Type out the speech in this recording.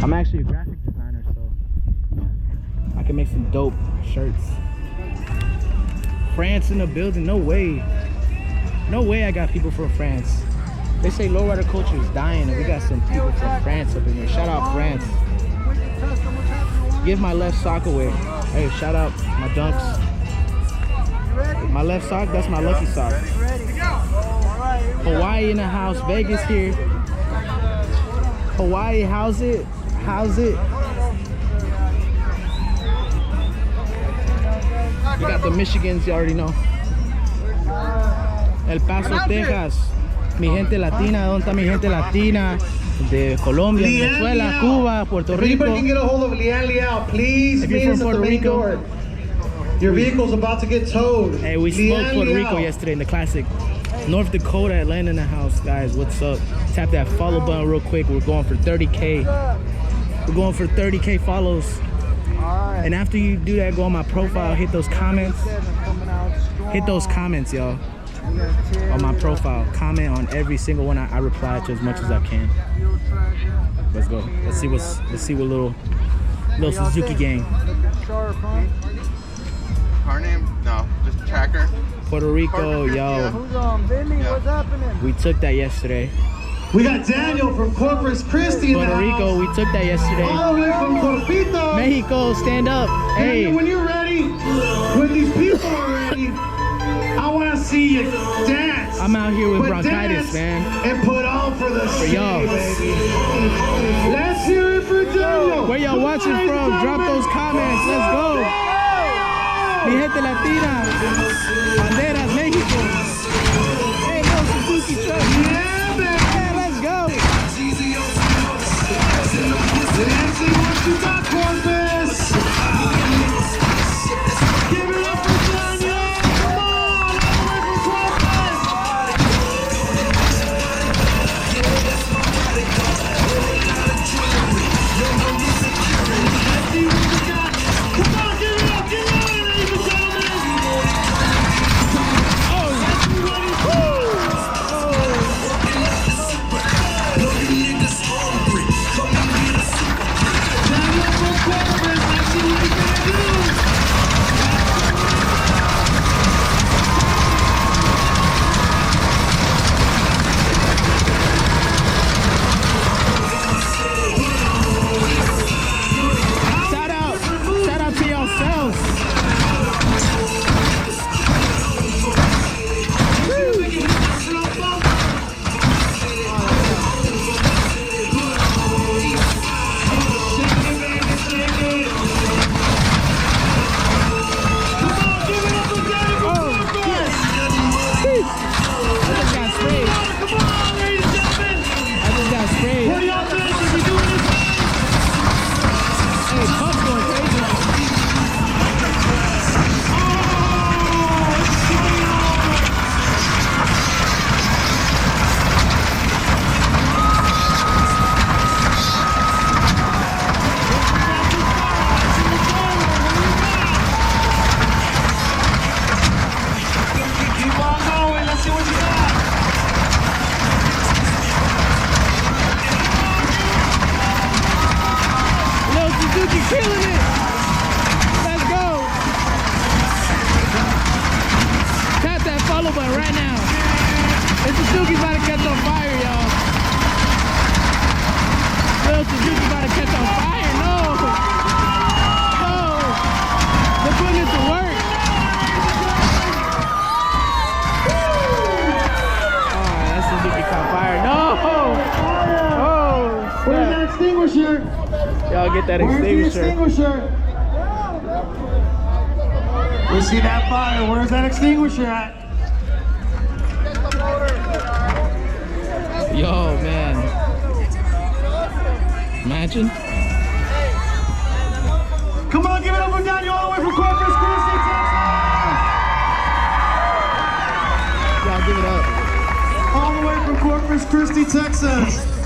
I'm actually a graphic designer, so I can make some dope shirts. France in the building, no way. No way I got people from France. They say lowrider culture is dying, and we got some people from France up in here. Shout out France. Give my left sock away. Hey, shout out my dunks. My left sock, that's my lucky sock. Hawaii in the house, Vegas here. Hawaii, how's it? How's it? We got the Michigans, you already know. El Paso, Texas. Mi gente latina, ¿dónde está mi gente latina? De Colombia, Venezuela, Cuba, Puerto Rico. Anybody can get a hold of Lian Liao, please. If you're from Puerto Rico, your vehicle's about to get towed. hey, we smoked Puerto Rico yesterday in the classic. North Dakota, Atlanta in the house, guys. What's up? Tap that follow button real quick. We're going for 30K. We're going for 30K follows. And after you do that, go on my profile, hit those comments. Hit those comments, y'all. On my profile, comment on every single one. I reply to as much as I can. Let's go. Let's see what little Suzuki gang. Car name? No, just tracker. Puerto Rico, yo. Who's on? Billy, what's happening? We took that yesterday. We got Daniel from Corpus Christi. Puerto Rico, we took that yesterday. All the way from Corpito. Mexico, stand up. Hey. Daniel, when you're ready, when these people are ready, I want to see you dance. I'm out here with bronchitis, man. And put on for the city, y'all. baby. Let's hear it for Daniel. Where y'all watching from? Drop those comments. Let's go. Mi gente latina. Banderas, Mexico. Hey, no Suzuki truck. Yeah, baby. Yeah, let's go. Let's see what you got, Corpus. Give it up for Daniel. Come on, all the way from Corpus. Let's see what you got. Come on, give it up, ladies and gentlemen. Shout out to yourselves. Killing it! Let's go! Tap that follow button right now. This Suzuki's about to catch on fire, y'all. Little Suzuki's about to catch on fire. No! No! They're putting it to work. Oh, that Suzuki caught fire. No! Oh! Where's that extinguisher? Y'all get that Where's the extinguisher. extinguisher? We see that fire. Where's that extinguisher at? Yo, man. Imagine. Come on, give it up for Daniel all the way from Corpus Christi, Texas. Y'all give it up. All the way from Corpus Christi, Texas.